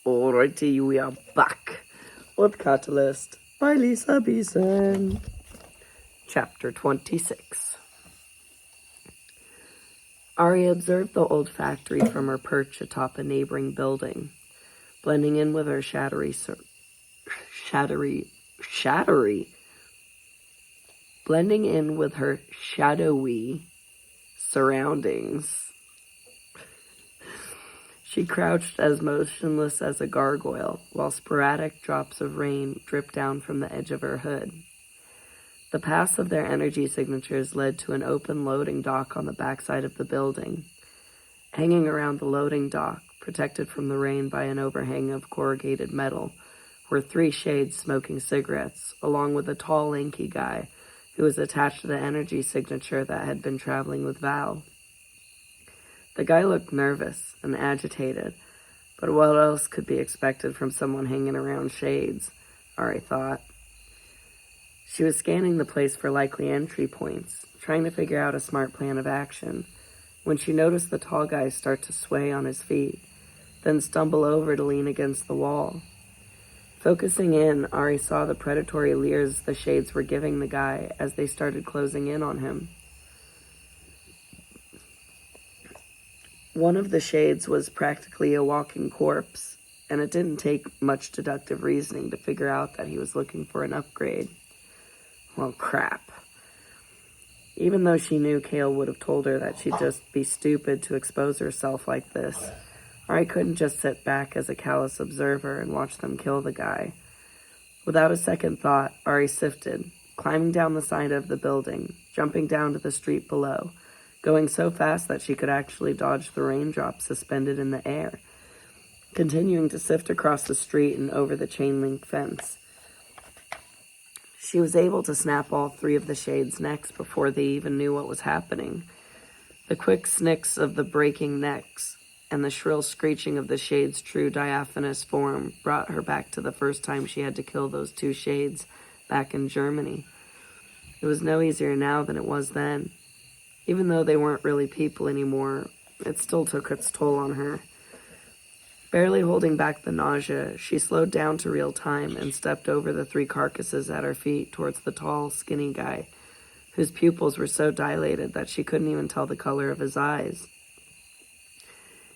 Alrighty, we are back with Catalyst by Lisa Beeson. Chapter 26. Ari observed the old factory from her perch atop a neighboring building, blending in with her shadowy surroundings. She crouched as motionless as a gargoyle, while sporadic drops of rain dripped down from the edge of her hood. The paths of their energy signatures led to an open loading dock on the backside of the building. Hanging around the loading dock, protected from the rain by an overhang of corrugated metal, were 3 shades smoking cigarettes, along with a tall, lanky guy who was attached to the energy signature that had been traveling with Val. The guy looked nervous and agitated, but what else could be expected from someone hanging around shades, Ari thought. She was scanning the place for likely entry points, trying to figure out a smart plan of action, when she noticed the tall guy start to sway on his feet, then stumble over to lean against the wall. Focusing in, Ari saw the predatory leers the shades were giving the guy as they started closing in on him. One of the shades was practically a walking corpse, and it didn't take much deductive reasoning to figure out that he was looking for an upgrade. Well, crap. Even though she knew Kale would have told her that she'd just be stupid to expose herself like this, Ari couldn't just sit back as a callous observer and watch them kill the guy. Without a second thought, Ari sifted, climbing down the side of the building, jumping down to the street below, going so fast that she could actually dodge the raindrops suspended in the air, continuing to sift across the street and over the chain-link fence. She was able to snap all 3 of the shades' necks before they even knew what was happening. The quick snicks of the breaking necks and the shrill screeching of the shade's true diaphanous form brought her back to the first time she had to kill those 2 shades back in Germany. It was no easier now than it was then. Even though they weren't really people anymore, it still took its toll on her. Barely holding back the nausea, she slowed down to real time and stepped over the 3 carcasses at her feet towards the tall, skinny guy, whose pupils were so dilated that she couldn't even tell the color of his eyes.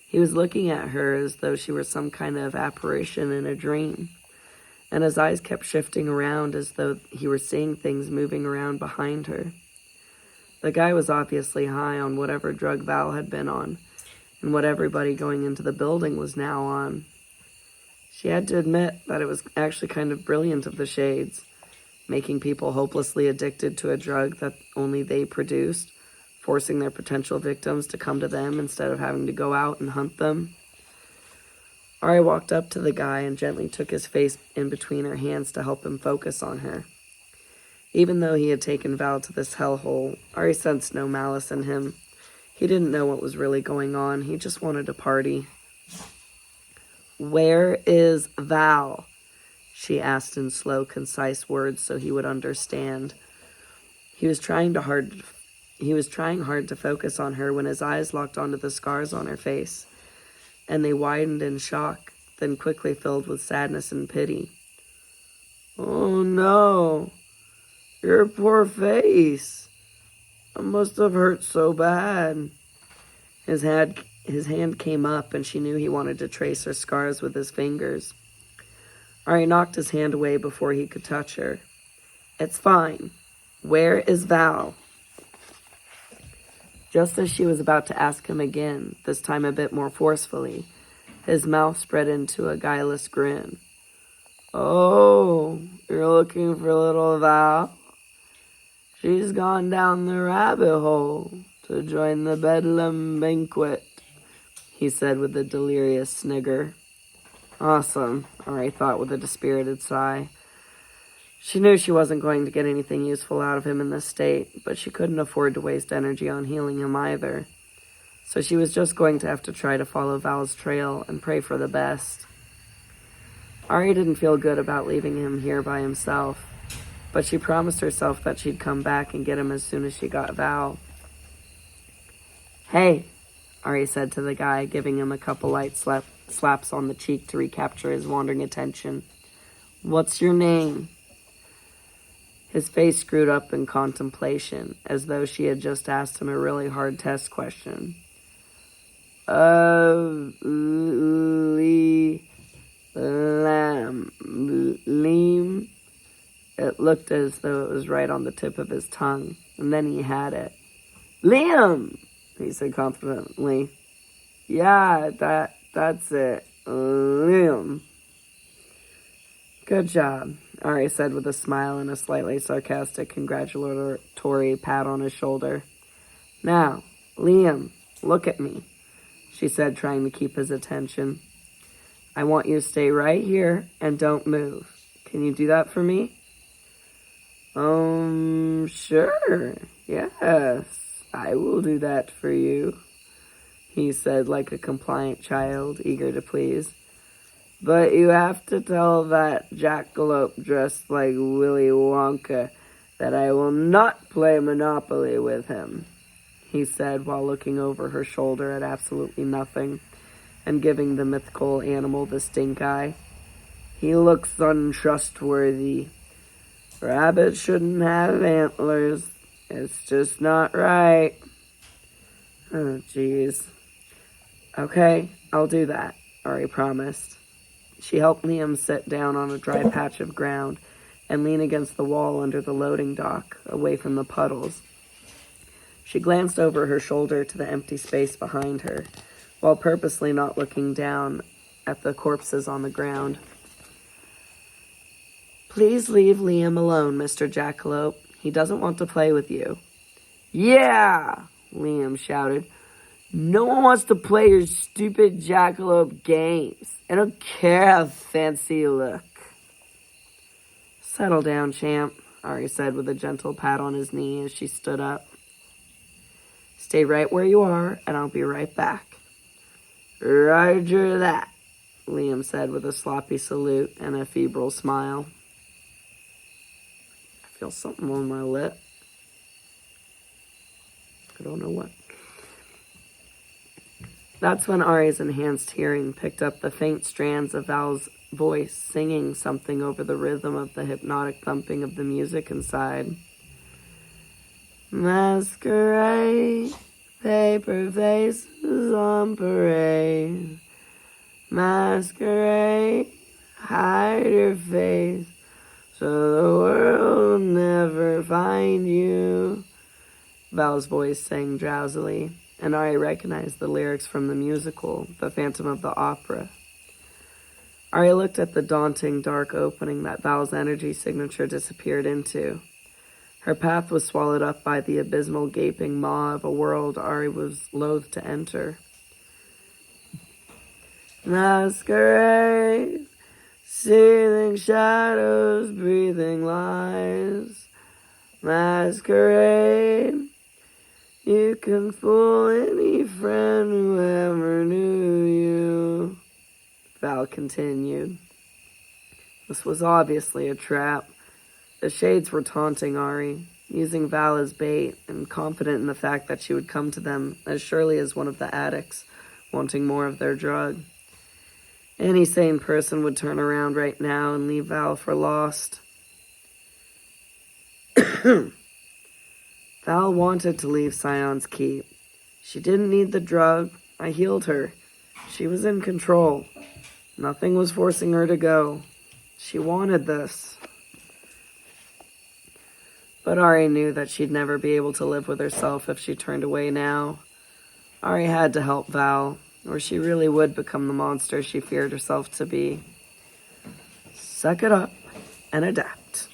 He was looking at her as though she were some kind of apparition in a dream, and his eyes kept shifting around as though he were seeing things moving around behind her. The guy was obviously high on whatever drug Val had been on, and what everybody going into the building was now on. She had to admit that it was actually kind of brilliant of the shades, making people hopelessly addicted to a drug that only they produced, forcing their potential victims to come to them instead of having to go out and hunt them. Ari walked up to the guy and gently took his face in between her hands to help him focus on her. Even though he had taken Val to this hellhole, Ari sensed no malice in him. He didn't know what was really going on. He just wanted to party. "Where is Val?" she asked in slow, concise words so he would understand. He was trying hard to focus on her when his eyes locked onto the scars on her face, and they widened in shock, then quickly filled with sadness and pity. "Oh no. Your poor face. It must have hurt so bad." His hand came up, and she knew he wanted to trace her scars with his fingers. Ari knocked his hand away before he could touch her. "It's fine. Where is Val?" Just as she was about to ask him again, this time a bit more forcefully, his mouth spread into a guileless grin. "Oh, you're looking for little Val? She's gone down the rabbit hole to join the Bedlam banquet," he said with a delirious snigger. Awesome, Ari thought with a dispirited sigh. She knew she wasn't going to get anything useful out of him in this state, but she couldn't afford to waste energy on healing him either. So she was just going to have to try to follow Val's trail and pray for the best. Ari didn't feel good about leaving him here by himself, but she promised herself that she'd come back and get him as soon as she got Val. "Hey," Ari said to the guy, giving him a couple light slaps on the cheek to recapture his wandering attention. "What's your name?" His face screwed up in contemplation, as though she had just asked him a really hard test question. Liam. It looked as though it was right on the tip of his tongue, and then he had it. "Liam," he said confidently. "Yeah, that's it. Liam." "Good job," Ari said with a smile and a slightly sarcastic congratulatory pat on his shoulder. "Now, Liam, look at me," she said, trying to keep his attention. "I want you to stay right here and don't move. Can you do that for me?" Sure. Yes, I will do that for you," he said like a compliant child, eager to please. "But you have to tell that jackalope dressed like Willy Wonka that I will not play Monopoly with him," he said while looking over her shoulder at absolutely nothing and giving the mythical animal the stink eye. "He looks untrustworthy. Rabbits shouldn't have antlers. It's just not right." "Oh, jeez." "Okay, I'll do that," Ari promised. She helped Liam sit down on a dry patch of ground and lean against the wall under the loading dock, away from the puddles. She glanced over her shoulder to the empty space behind her, while purposely not looking down at the corpses on the ground. "Please leave Liam alone, Mr. Jackalope. He doesn't want to play with you." "Yeah!" Liam shouted. "No one wants to play your stupid jackalope games. I don't care how fancy you look." "Settle down, champ," Ari said with a gentle pat on his knee as she stood up. "Stay right where you are, and I'll be right back." "Roger that," Liam said with a sloppy salute and a febrile smile. I feel something on my lip. I don't know what. That's when Ari's enhanced hearing picked up the faint strands of Val's voice singing something over the rhythm of the hypnotic thumping of the music inside. "Masquerade, paper faces on parade. Masquerade, hide your face, so the world will never find you," Val's voice sang drowsily, and Ari recognized the lyrics from the musical, The Phantom of the Opera. Ari looked at the daunting, dark opening that Val's energy signature disappeared into. Her path was swallowed up by the abysmal, gaping maw of a world Ari was loath to enter. "Masquerade, seething shadows, breathing lies. Masquerade, you can fool any friend who ever knew you," Val continued. This was obviously a trap. The shades were taunting Ari, using Val as bait, and confident in the fact that she would come to them as surely as one of the addicts, wanting more of their drug. Any sane person would turn around right now and leave Val for lost. Val wanted to leave Scion's Keep. She didn't need the drug. I healed her. She was in control. Nothing was forcing her to go. She wanted this. But Ari knew that she'd never be able to live with herself if she turned away now. Ari had to help Val, or she really would become the monster she feared herself to be. Suck it up and adapt.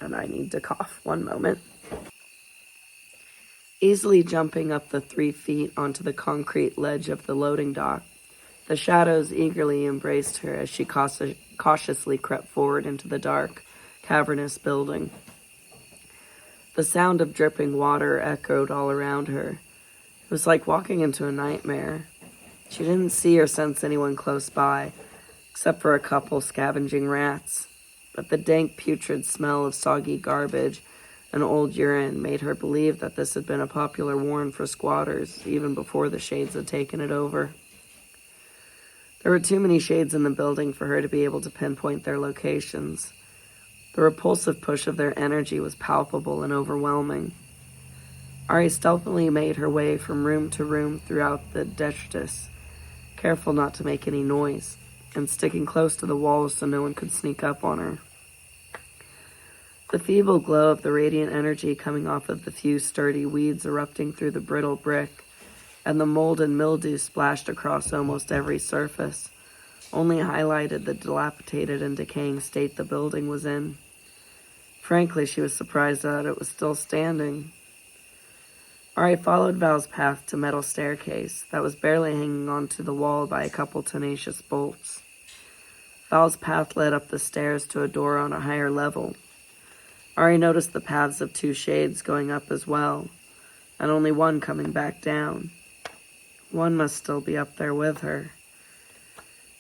And I need to cough. 1 moment. Easily jumping up the 3 feet onto the concrete ledge of the loading dock, the shadows eagerly embraced her as she cautiously crept forward into the dark, cavernous building. The sound of dripping water echoed all around her. It was like walking into a nightmare. She didn't see or sense anyone close by, except for a couple scavenging rats. But the dank, putrid smell of soggy garbage and old urine made her believe that this had been a popular warren for squatters, even before the shades had taken it over. There were too many shades in the building for her to be able to pinpoint their locations. The repulsive push of their energy was palpable and overwhelming. Ari stealthily made her way from room to room throughout the detritus, careful not to make any noise, and sticking close to the walls so no one could sneak up on her. The feeble glow of the radiant energy coming off of the few sturdy weeds erupting through the brittle brick, and the mold and mildew splashed across almost every surface, only highlighted the dilapidated and decaying state the building was in. Frankly, she was surprised that it was still standing. Ari followed Val's path to metal staircase that was barely hanging onto the wall by a couple tenacious bolts. Val's path led up the stairs to a door on a higher level. Ari noticed the paths of two shades going up as well, and only one coming back down. One must still be up there with her.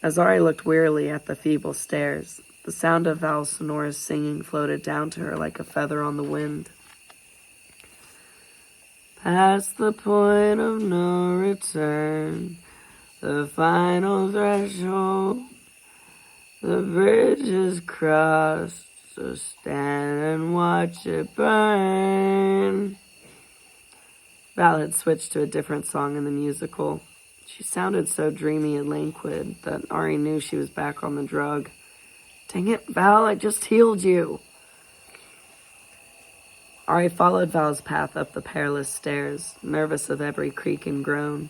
As Ari looked wearily at the feeble stairs, the sound of Val's sonorous singing floated down to her like a feather on the wind. Past the point of no return, the final threshold, the bridge is crossed, so stand and watch it burn. Val had switched to a different song in the musical. She sounded so dreamy and languid that Ari knew she was back on the drug. Dang it, Val, I just healed you. Ari followed Val's path up the perilous stairs, nervous of every creak and groan.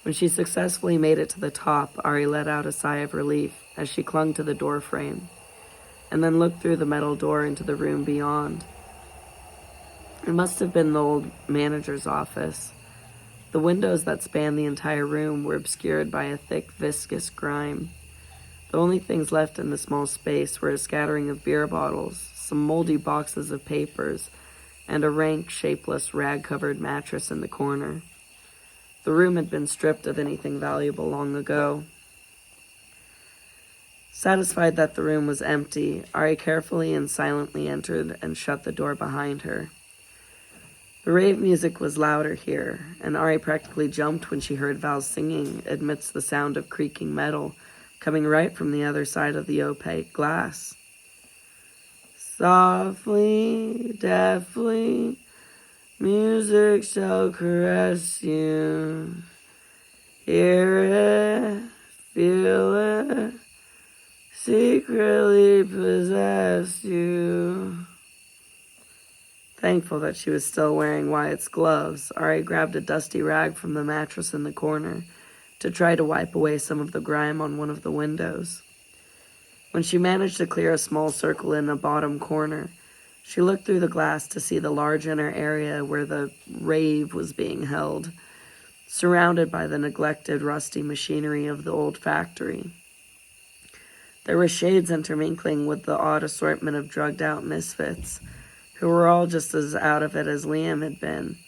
When she successfully made it to the top, Ari let out a sigh of relief as she clung to the door frame, and then looked through the metal door into the room beyond. It must have been the old manager's office. The windows that spanned the entire room were obscured by a thick, viscous grime. The only things left in the small space were a scattering of beer bottles, some moldy boxes of papers, and a rank, shapeless, rag-covered mattress in the corner. The room had been stripped of anything valuable long ago. Satisfied that the room was empty, Ari carefully and silently entered and shut the door behind her. The rave music was louder here, and Ari practically jumped when she heard Val singing amidst the sound of creaking metal coming right from the other side of the opaque glass. Softly, deftly, music shall caress you. Hear it, feel it, secretly possess you. Thankful that she was still wearing Wyatt's gloves, Ari grabbed a dusty rag from the mattress in the corner to try to wipe away some of the grime on one of the windows. When she managed to clear a small circle in a bottom corner, she looked through the glass to see the large inner area where the rave was being held, surrounded by the neglected, rusty machinery of the old factory. There were shades intermingling with the odd assortment of drugged-out misfits, who were all just as out of it as Liam had been,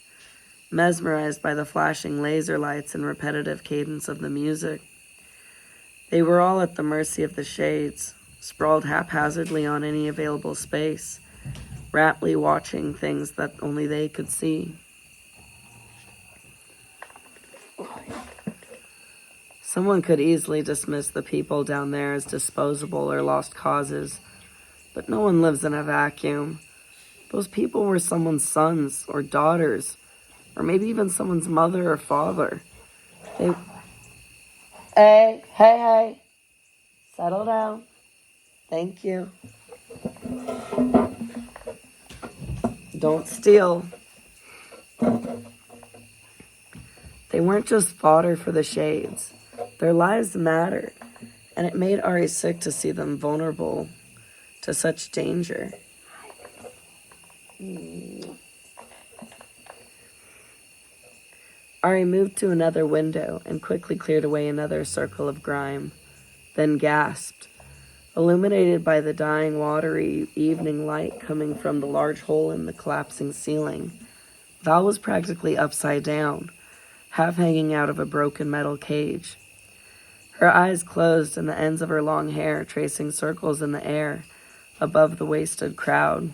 mesmerized by the flashing laser lights and repetitive cadence of the music. They were all at the mercy of the shades, sprawled haphazardly on any available space, raptly watching things that only they could see. Someone could easily dismiss the people down there as disposable or lost causes, but no one lives in a vacuum. Those people were someone's sons or daughters, or maybe even someone's mother or father. Hey, settle down. Thank you. Don't steal. They weren't just fodder for the shades. Their lives mattered, and it made Ari sick to see them vulnerable to such danger. Ari moved to another window and quickly cleared away another circle of grime, then gasped, illuminated by the dying watery evening light coming from the large hole in the collapsing ceiling. Val was practically upside down, half hanging out of a broken metal cage. Her eyes closed and the ends of her long hair tracing circles in the air above the wasted crowd.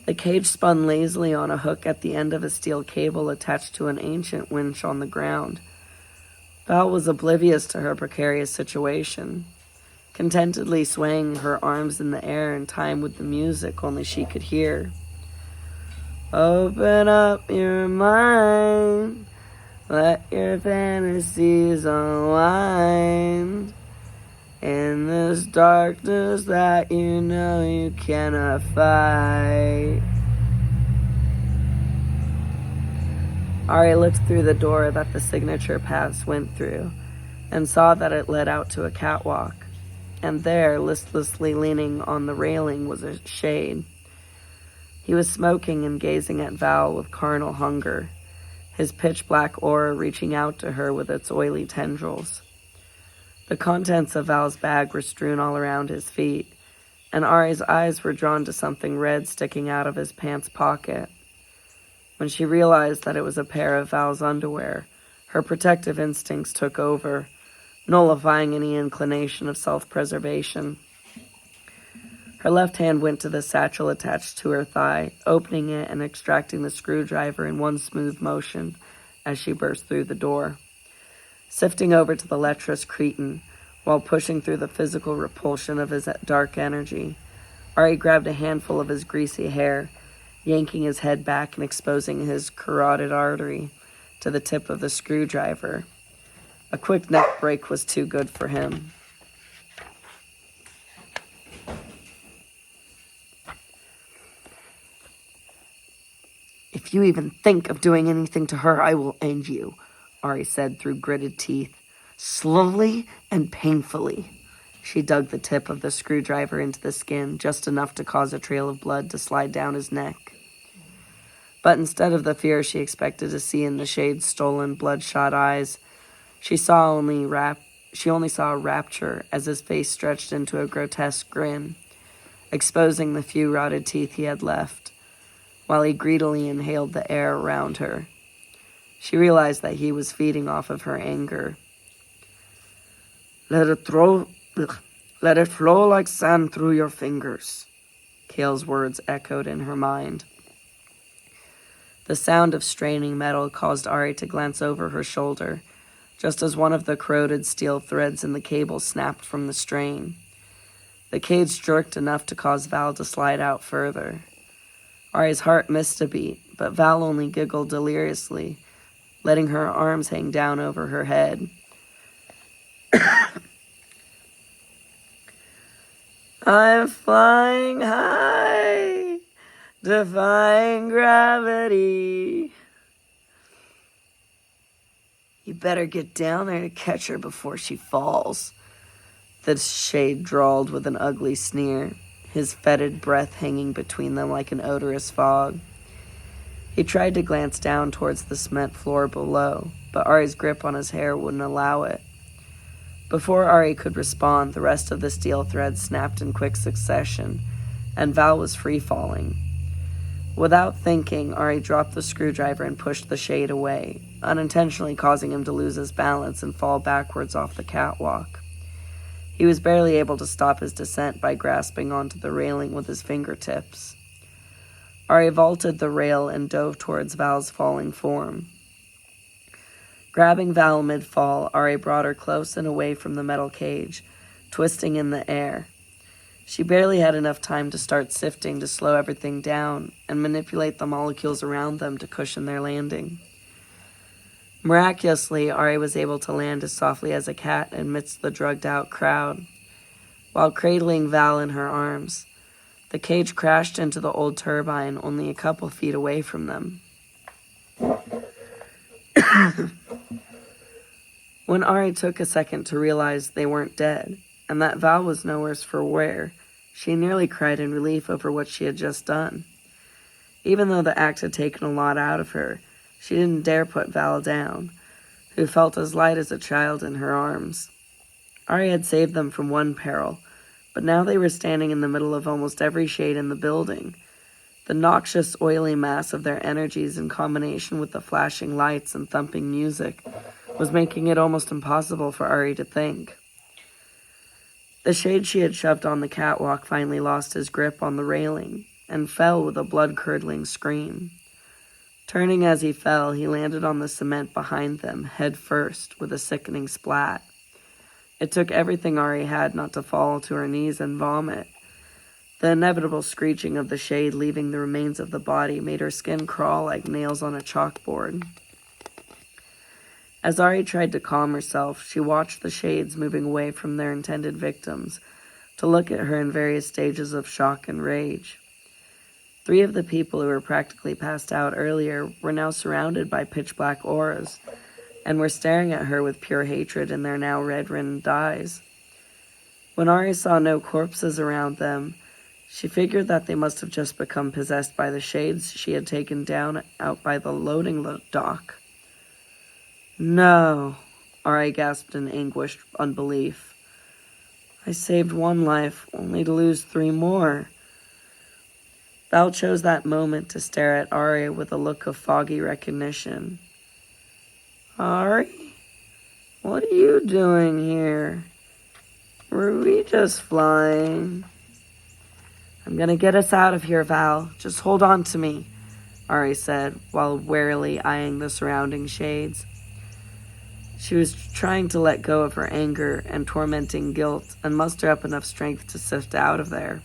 The cage spun lazily on a hook at the end of a steel cable attached to an ancient winch on the ground. Val was oblivious to her precarious situation, contentedly swaying her arms in the air in time with the music only she could hear. Open up your mind, let your fantasies unwind. In this darkness that you know you cannot fight. Ari looked through the door that the signature paths went through and saw that it led out to a catwalk. And there, listlessly leaning on the railing, was a shade. He was smoking and gazing at Val with carnal hunger, his pitch-black aura reaching out to her with its oily tendrils. The contents of Val's bag were strewn all around his feet, and Ari's eyes were drawn to something red sticking out of his pants pocket. When she realized that it was a pair of Val's underwear, her protective instincts took over, nullifying any inclination of self-preservation. Her left hand went to the satchel attached to her thigh, opening it and extracting the screwdriver in one smooth motion as she burst through the door. Sifting over to the lecherous cretin, while pushing through the physical repulsion of his dark energy, Ari grabbed a handful of his greasy hair, yanking his head back and exposing his carotid artery to the tip of the screwdriver. A quick neck break was too good for him. If you even think of doing anything to her, I will end you, Ari said through gritted teeth. Slowly and painfully. She dug the tip of the screwdriver into the skin, just enough to cause a trail of blood to slide down his neck. But instead of the fear she expected to see in the shade's stolen, bloodshot eyes, she only saw rapture as his face stretched into a grotesque grin, exposing the few rotted teeth he had left, while he greedily inhaled the air around her. She realized that he was feeding off of her anger. Let it flow like sand through your fingers, Kale's words echoed in her mind. The sound of straining metal caused Ari to glance over her shoulder, just as one of the corroded steel threads in the cable snapped from the strain. The cage jerked enough to cause Val to slide out further. Ari's heart missed a beat, but Val only giggled deliriously, letting her arms hang down over her head. I'm flying high, defying gravity. You better get down there to catch her before she falls, the shade drawled with an ugly sneer, his fetid breath hanging between them like an odorous fog. He tried to glance down towards the cement floor below, but Ari's grip on his hair wouldn't allow it. Before Ari could respond, the rest of the steel thread snapped in quick succession, and Val was free-falling. Without thinking, Ari dropped the screwdriver and pushed the shade away, unintentionally causing him to lose his balance and fall backwards off the catwalk. He was barely able to stop his descent by grasping onto the railing with his fingertips. Ari vaulted the rail and dove towards Val's falling form. Grabbing Val mid-fall, Ari brought her close and away from the metal cage, twisting in the air. She barely had enough time to start sifting to slow everything down and manipulate the molecules around them to cushion their landing. Miraculously, Ari was able to land as softly as a cat amidst the drugged-out crowd. While cradling Val in her arms, the cage crashed into the old turbine only a couple feet away from them. When Ari took a second to realize they weren't dead, and that Val was no worse for wear, she nearly cried in relief over what she had just done. Even though the act had taken a lot out of her, she didn't dare put Val down, who felt as light as a child in her arms. Ari had saved them from one peril, but now they were standing in the middle of almost every shade in the building. The noxious, oily mass of their energies in combination with the flashing lights and thumping music was making it almost impossible for Ari to think. The shade she had shoved on the catwalk finally lost his grip on the railing and fell with a blood-curdling scream. Turning as he fell, he landed on the cement behind them, head first, with a sickening splat. It took everything Ari had not to fall to her knees and vomit. The inevitable screeching of the shade leaving the remains of the body made her skin crawl like nails on a chalkboard. As Ari tried to calm herself, she watched the shades moving away from their intended victims to look at her in various stages of shock and rage. 3 of the people who were practically passed out earlier were now surrounded by pitch-black auras and were staring at her with pure hatred in their now red-rimmed eyes. When Ari saw no corpses around them, she figured that they must have just become possessed by the shades she had taken down out by the loading dock. "No," Ari gasped in anguished unbelief. "I saved 1 life, only to lose 3 more. Val chose that moment to stare at Ari with a look of foggy recognition. "Ari? What are you doing here? Were we just flying?" "I'm gonna get us out of here, Val. Just hold on to me," Ari said, while warily eyeing the surrounding shades. She was trying to let go of her anger and tormenting guilt and muster up enough strength to sift out of there.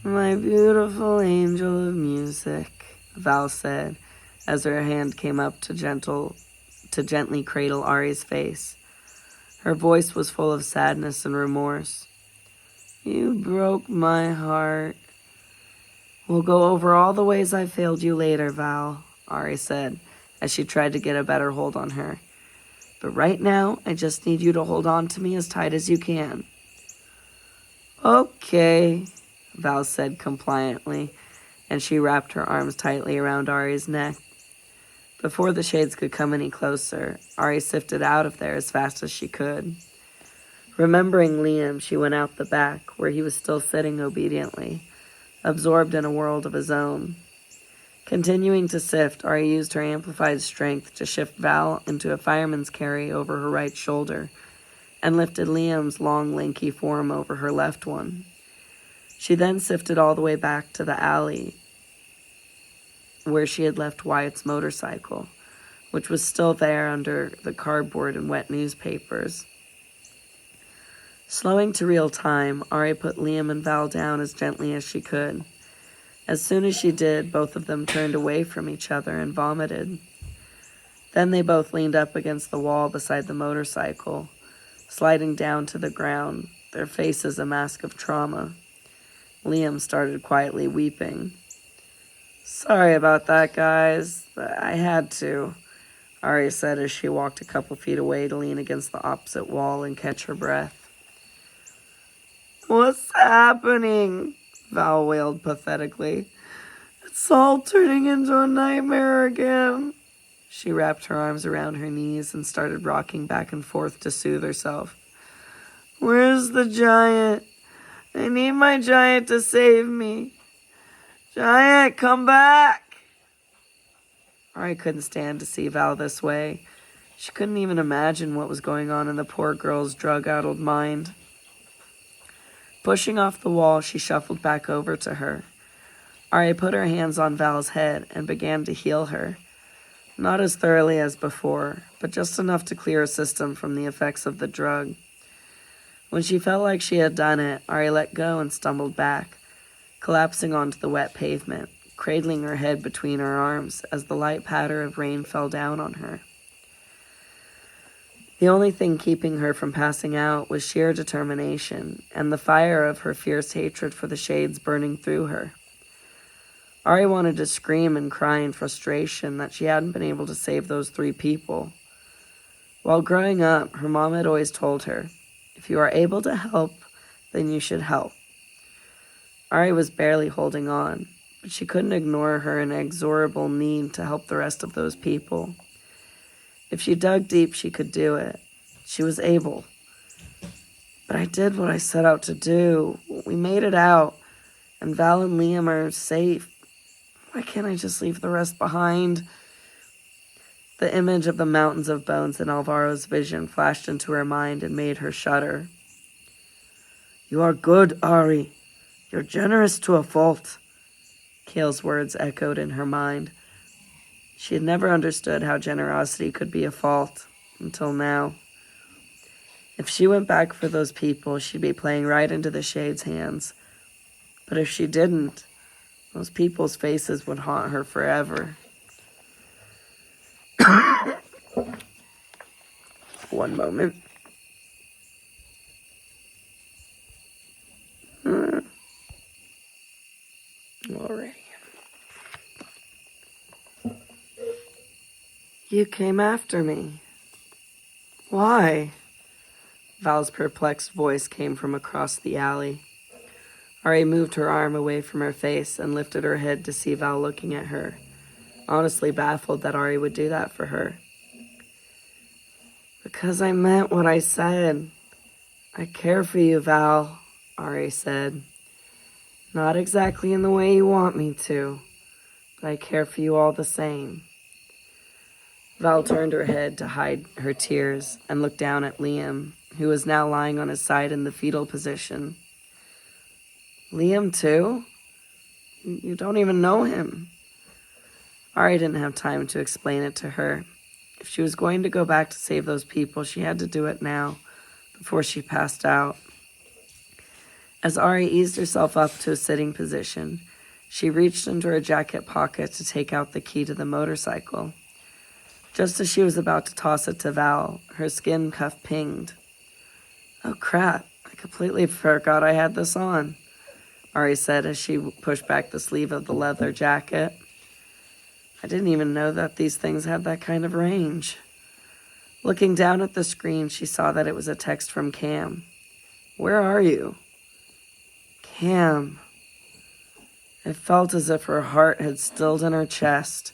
"My beautiful angel of music," Val said, as her hand came up to gently cradle Ari's face. Her voice was full of sadness and remorse. "You broke my heart." "We'll go over all the ways I failed you later, Val," Ari said, as she tried to get a better hold on her. "But right now, I just need you to hold on to me as tight as you can." "Okay," Val said compliantly, and she wrapped her arms tightly around Ari's neck. Before the shades could come any closer, Ari sifted out of there as fast as she could. Remembering Liam, she went out the back, where he was still sitting obediently, absorbed in a world of his own. Continuing to sift, Ari used her amplified strength to shift Val into a fireman's carry over her right shoulder, and lifted Liam's long, lanky form over her left one. She then sifted all the way back to the alley where she had left Wyatt's motorcycle, which was still there under the cardboard and wet newspapers. Slowing to real time, Ari put Liam and Val down as gently as she could. As soon as she did, both of them turned away from each other and vomited. Then they both leaned up against the wall beside the motorcycle, sliding down to the ground, their faces a mask of trauma. Liam started quietly weeping. "Sorry about that, guys. I had to," Ari said as she walked a couple feet away to lean against the opposite wall and catch her breath. "What's happening?" Val wailed pathetically. "It's all turning into a nightmare again." She wrapped her arms around her knees and started rocking back and forth to soothe herself. "Where's the giant? I need my giant to save me. Giant, come back!" Ari couldn't stand to see Val this way. She couldn't even imagine what was going on in the poor girl's drug-addled mind. Pushing off the wall, she shuffled back over to her. Ari put her hands on Val's head and began to heal her. Not as thoroughly as before, but just enough to clear her system from the effects of the drug. When she felt like she had done it, Ari let go and stumbled back, collapsing onto the wet pavement, cradling her head between her arms as the light patter of rain fell down on her. The only thing keeping her from passing out was sheer determination and the fire of her fierce hatred for the shades burning through her. Ari wanted to scream and cry in frustration that she hadn't been able to save those 3 people. While growing up, her mom had always told her, "If you are able to help, then you should help." Ari was barely holding on, but she couldn't ignore her inexorable need to help the rest of those people. If she dug deep, she could do it. She was able. "But I did what I set out to do. We made it out, and Val and Liam are safe. Why can't I just leave the rest behind?" The image of the mountains of bones in Alvaro's vision flashed into her mind and made her shudder. "You are good, Ari. You're generous to a fault." Kale's words echoed in her mind. She had never understood how generosity could be a fault until now. If she went back for those people, she'd be playing right into the Shade's hands. But if she didn't, those people's faces would haunt her forever. One moment. Alrighty. You came after me. Why? Val's perplexed voice came from across the alley. Ari moved her arm away from her face and lifted her head to see Val looking at her, honestly baffled that Ari would do that for her. Because I meant what I said. I care for you, Val, Ari said. Not exactly in the way you want me to, but I care for you all the same. Val turned her head to hide her tears and looked down at Liam, who was now lying on his side in the fetal position. Liam, too? You don't even know him. Ari didn't have time to explain it to her. If she was going to go back to save those people, she had to do it now, before she passed out. As Ari eased herself up to a sitting position, she reached into her jacket pocket to take out the key to the motorcycle. Just as she was about to toss it to Val, her skin cuff pinged. Oh crap, I completely forgot I had this on, Ari said as she pushed back the sleeve of the leather jacket. I didn't even know that these things had that kind of range. Looking down at the screen, she saw that it was a text from Cam. Where are you? Cam. It felt as if her heart had stilled in her chest.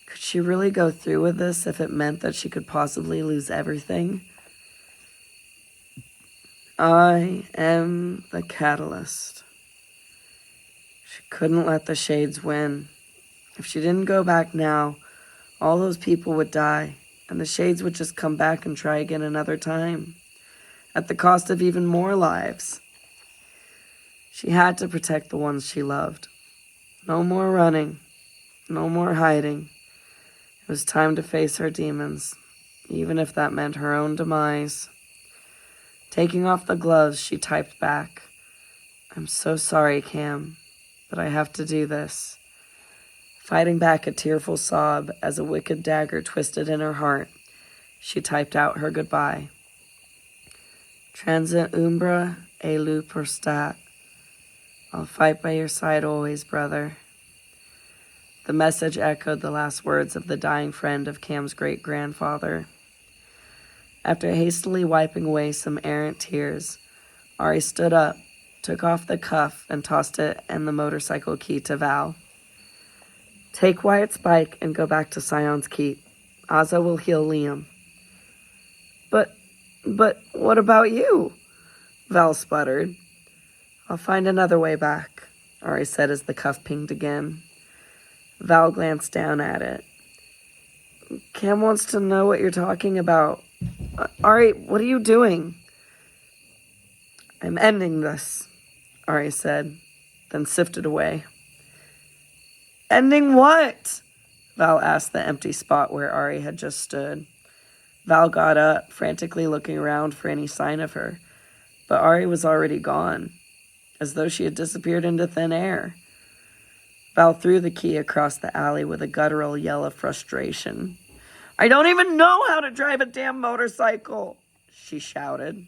Could she really go through with this if it meant that she could possibly lose everything? I am the catalyst. She couldn't let the Shades win. If she didn't go back now, all those people would die, and the Shades would just come back and try again another time, at the cost of even more lives. She had to protect the ones she loved. No more running, no more hiding. It was time to face her demons, even if that meant her own demise. Taking off the gloves, she typed back, I'm so sorry, Cam, but I have to do this. Fighting back a tearful sob as a wicked dagger twisted in her heart, she typed out her goodbye. Transit umbra e lu per stat. I'll fight by your side always, brother. The message echoed the last words of the dying friend of Cam's great-grandfather. After hastily wiping away some errant tears, Ari stood up, took off the cuff, and tossed it and the motorcycle key to Val. Take Wyatt's bike and go back to Scion's Keep. Azza will heal Liam. But what about you? Val sputtered. I'll find another way back, Ari said as the cuff pinged again. Val glanced down at it. Cam wants to know what you're talking about. Ari, what are you doing? I'm ending this, Ari said, then sifted away. Ending what? Val asked the empty spot where Ari had just stood. Val got up, frantically looking around for any sign of her, but Ari was already gone, as though she had disappeared into thin air. Val threw the key across the alley with a guttural yell of frustration. I don't even know how to drive a damn motorcycle, she shouted.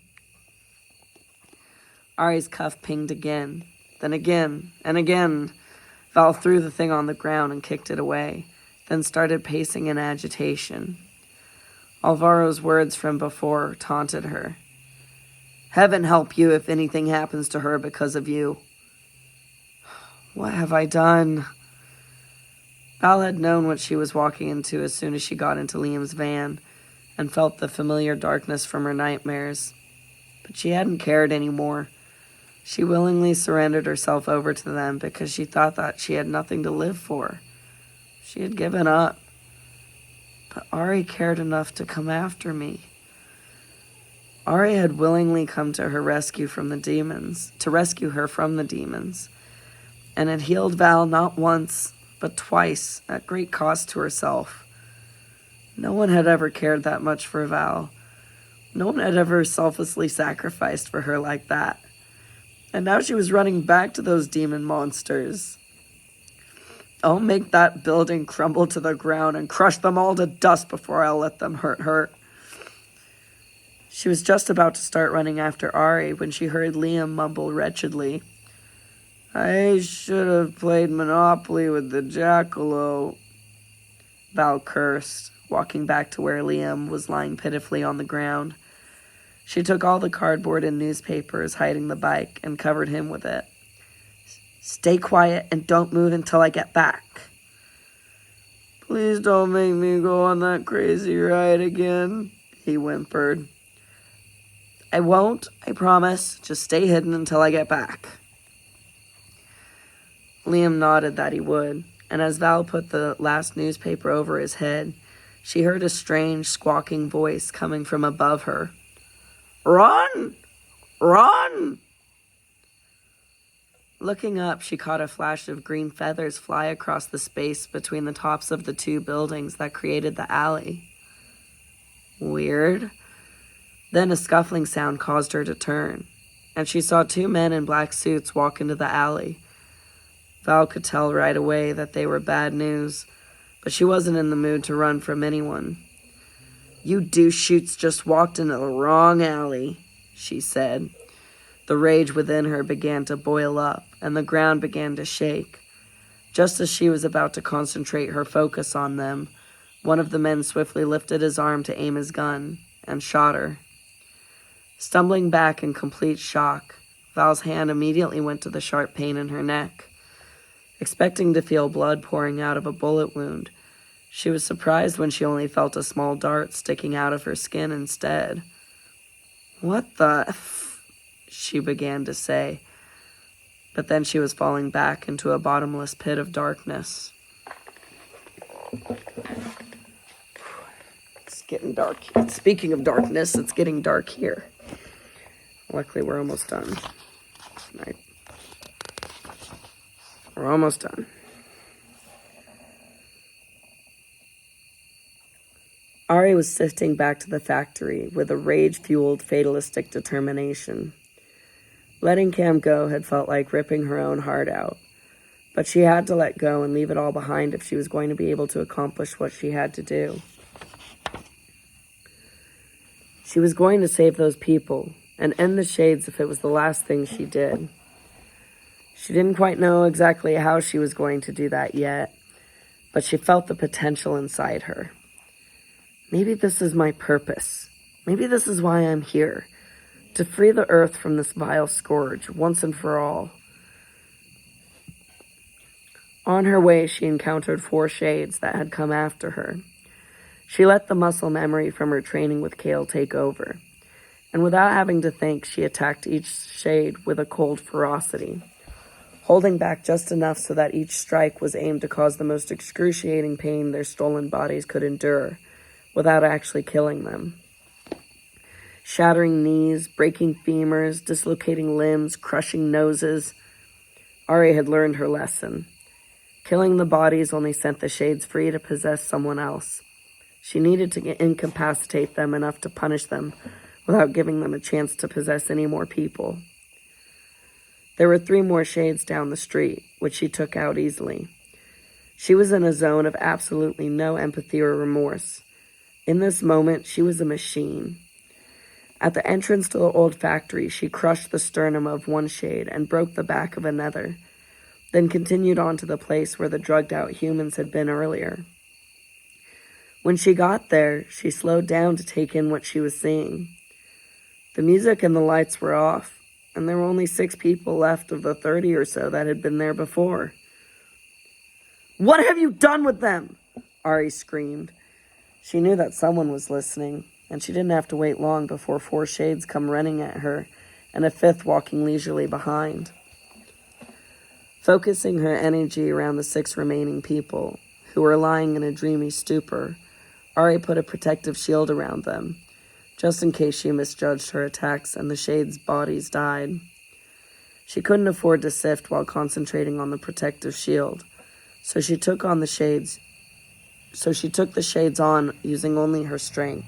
Ari's cuff pinged again, then again, and again. Val threw the thing on the ground and kicked it away, then started pacing in agitation. Alvaro's words from before taunted her. Heaven help you if anything happens to her because of you. What have I done? Val had known what she was walking into as soon as she got into Liam's van and felt the familiar darkness from her nightmares. But she hadn't cared anymore. She willingly surrendered herself over to them because she thought that she had nothing to live for. She had given up. But Ari cared enough to come after me. Ari had willingly come to her rescue from the demons, to rescue her from the demons. and it healed Val not once, but twice, at great cost to herself. No one had ever cared that much for Val. No one had ever selflessly sacrificed for her like that. And now she was running back to those demon monsters. I'll make that building crumble to the ground and crush them all to dust before I'll let them hurt her. She was just about to start running after Ari when she heard Liam mumble wretchedly, "I should have played Monopoly with the jackalope." Val cursed, walking back to where Liam was lying pitifully on the ground. She took all the cardboard and newspapers hiding the bike and covered him with it. "Stay quiet and don't move until I get back." "Please don't make me go on that crazy ride again," he whimpered. "I won't, I promise. Just stay hidden until I get back." Liam nodded that he would, and as Val put the last newspaper over his head, she heard a strange, squawking voice coming from above her. "Run! Run!" Looking up, she caught a flash of green feathers fly across the space between the tops of the two buildings that created the alley. Weird. Then a scuffling sound caused her to turn, and she saw two men in black suits walk into the alley. Val could tell right away that they were bad news, but she wasn't in the mood to run from anyone. "You douche-shoots just walked into the wrong alley," she said. The rage within her began to boil up, and the ground began to shake. Just as she was about to concentrate her focus on them, one of the men swiftly lifted his arm to aim his gun and shot her. Stumbling back in complete shock, Val's hand immediately went to the sharp pain in her neck. Expecting to feel blood pouring out of a bullet wound, she was surprised when she only felt a small dart sticking out of her skin instead. "What the she began to say, but then she was falling back into a bottomless pit of darkness. It's getting dark. Speaking of darkness, it's getting dark here. Luckily, we're almost done. We're almost done. Ari was sifting back to the factory with a rage-fueled, fatalistic determination. Letting Cam go had felt like ripping her own heart out, but she had to let go and leave it all behind if she was going to be able to accomplish what she had to do. She was going to save those people and end the Shades if it was the last thing she did. She didn't quite know exactly how she was going to do that yet, but she felt the potential inside her. Maybe this is my purpose. Maybe this is why I'm here. To free the earth from this vile scourge, once and for all. On her way, she encountered 4 Shades that had come after her. She let the muscle memory from her training with Kale take over, and without having to think, she attacked each Shade with a cold ferocity, holding back just enough so that each strike was aimed to cause the most excruciating pain their stolen bodies could endure, without actually killing them. Shattering knees, breaking femurs, dislocating limbs, crushing noses. Ari had learned her lesson. Killing the bodies only sent the Shades free to possess someone else. She needed to incapacitate them enough to punish them without giving them a chance to possess any more people. There were 3 more Shades down the street, which she took out easily. She was in a zone of absolutely no empathy or remorse. In this moment, she was a machine. At the entrance to the old factory, she crushed the sternum of one Shade and broke the back of another, then continued on to the place where the drugged-out humans had been earlier. When she got there, she slowed down to take in what she was seeing. The music and the lights were off, and there were only 6 people left of the 30 or so that had been there before. "What have you done with them?" Ari screamed. She knew that someone was listening, and she didn't have to wait long before 4 Shades come running at her, and a 5th walking leisurely behind. Focusing her energy around the 6 remaining people, who were lying in a dreamy stupor, Ari put a protective shield around them, just in case she misjudged her attacks and the Shades' bodies died. She couldn't afford to sift while concentrating on the protective shield, so she took the shades on using only her strength.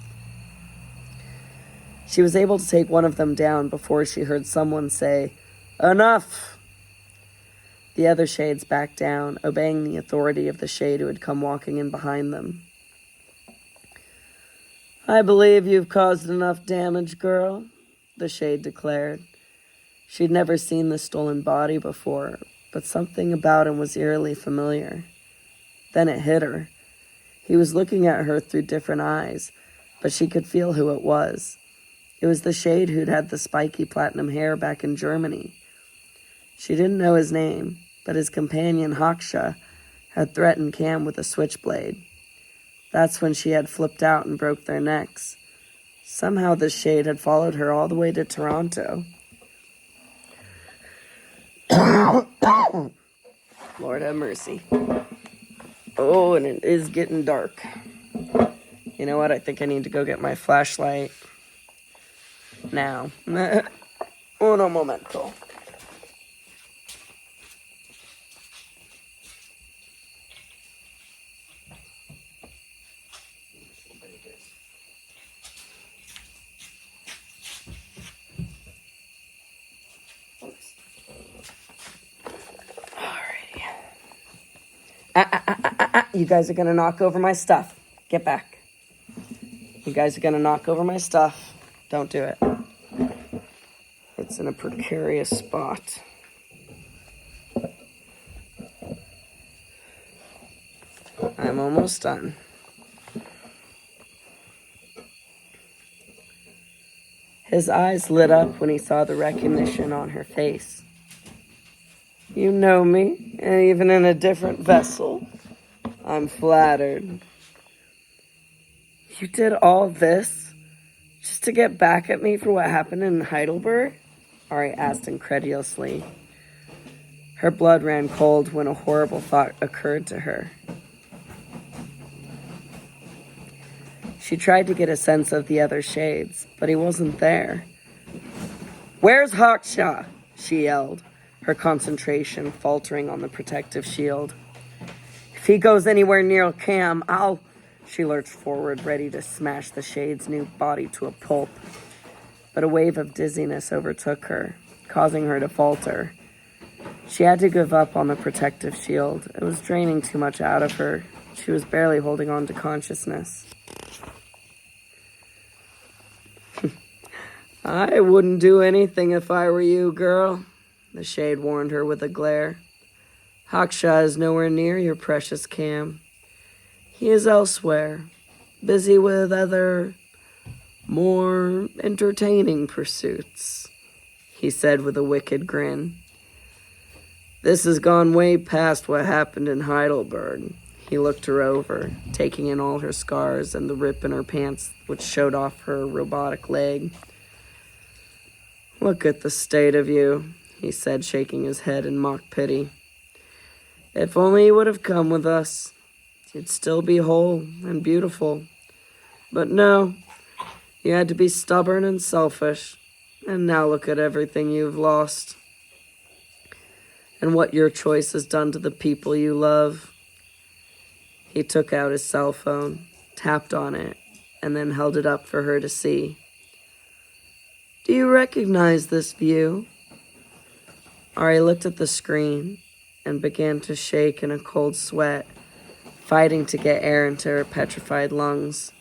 She was able to take one of them down before she heard someone say, "Enough!" The other shades backed down, obeying the authority of the shade who had come walking in behind them. "I believe you've caused enough damage, girl," the shade declared. She'd never seen the stolen body before, but something about him was eerily familiar. Then it hit her. He was looking at her through different eyes, but she could feel who it was. It was the shade who'd had the spiky platinum hair back in Germany. She didn't know his name, but his companion Haksha had threatened Cam with a switchblade. That's when she had flipped out and broke their necks. Somehow this shade had followed her all the way to Toronto. Lord have mercy. Oh, and it is getting dark. You know what? I think I need to go get my flashlight now. Uno momento. You guys are gonna knock over my stuff. Get back. You guys are gonna knock over my stuff. Don't do it. It's in a precarious spot. I'm almost done. His eyes lit up when he saw the recognition on her face. "You know me, and even in a different vessel. I'm flattered." "You did all this just to get back at me for what happened in Heidelberg?" Ari asked incredulously. Her blood ran cold when a horrible thought occurred to her. She tried to get a sense of the other shades, but he wasn't there. "Where's Haksha?" she yelled, her concentration faltering on the protective shield. "If he goes anywhere near Cam, I'll..." She lurched forward, ready to smash the shade's new body to a pulp. But a wave of dizziness overtook her, causing her to falter. She had to give up on the protective shield. It was draining too much out of her. She was barely holding on to consciousness. "I wouldn't do anything if I were you, girl," the shade warned her with a glare. "Haksha is nowhere near your precious Cam. He is elsewhere, busy with other, more entertaining pursuits," he said with a wicked grin. "This has gone way past what happened in Heidelberg." He looked her over, taking in all her scars and the rip in her pants which showed off her robotic leg. "Look at the state of you," he said, shaking his head in mock pity. "If only you would have come with us, you'd still be whole and beautiful. But no, you had to be stubborn and selfish, and now look at everything you've lost. And what your choice has done to the people you love." He took out his cell phone, tapped on it, and then held it up for her to see. "Do you recognize this view?" Ari looked at the screen and began to shake in a cold sweat, fighting to get air into her petrified lungs.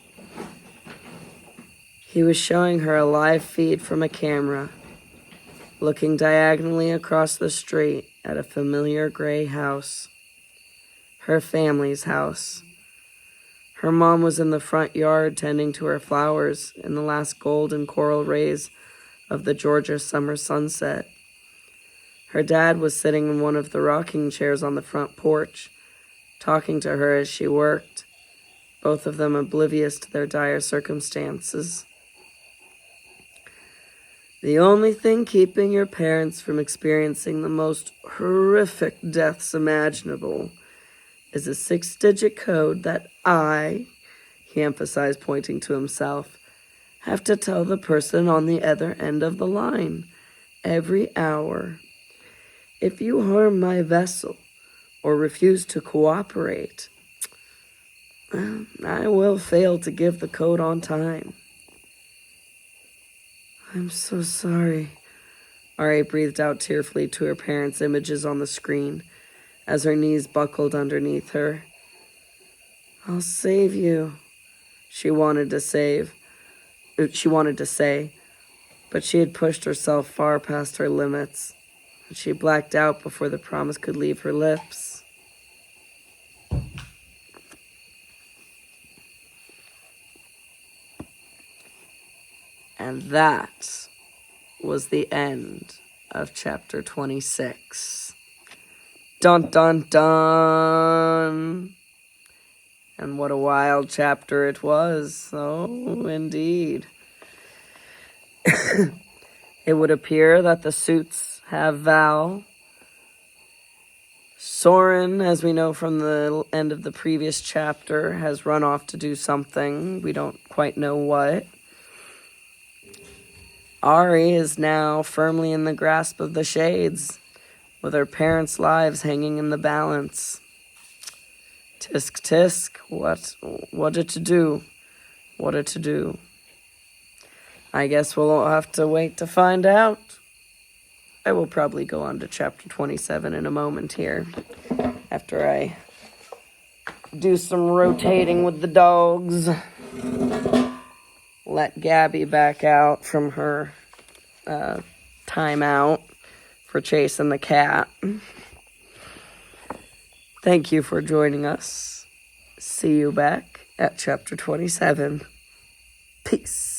He was showing her a live feed from a camera, looking diagonally across the street at a familiar gray house. Her family's house. Her mom was in the front yard tending to her flowers in the last gold and coral rays of the Georgia summer sunset. Her dad was sitting in one of the rocking chairs on the front porch, talking to her as she worked, both of them oblivious to their dire circumstances. "The only thing keeping your parents from experiencing the most horrific deaths imaginable is a 6-digit code that he emphasized, pointing to himself, have to tell the person on the other end of the line every hour. If you harm my vessel or refuse to cooperate, I will fail to give the code on time. I'm so sorry. Ari breathed out tearfully to her parents' images on the screen as her knees buckled underneath her. I'll save you, she wanted to say, but she had pushed herself far past her limits, and she blacked out before the promise could leave her lips. And that was the end of chapter 26. Dun dun dun! And what a wild chapter it was. Oh, indeed. It would appear that the suits have Val. Soren, as we know from the end of the previous chapter, has run off to do something. We don't quite know what. Ari is now firmly in the grasp of the Shades, with her parents' lives hanging in the balance. Tisk tisk, what it to do? What it to do? I guess we'll all have to wait to find out. I will probably go on to chapter 27 in a moment here, after I do some rotating with the dogs. Let Gabby back out from her timeout for chasing the cat. Thank you for joining us. See you back at chapter 27. Peace.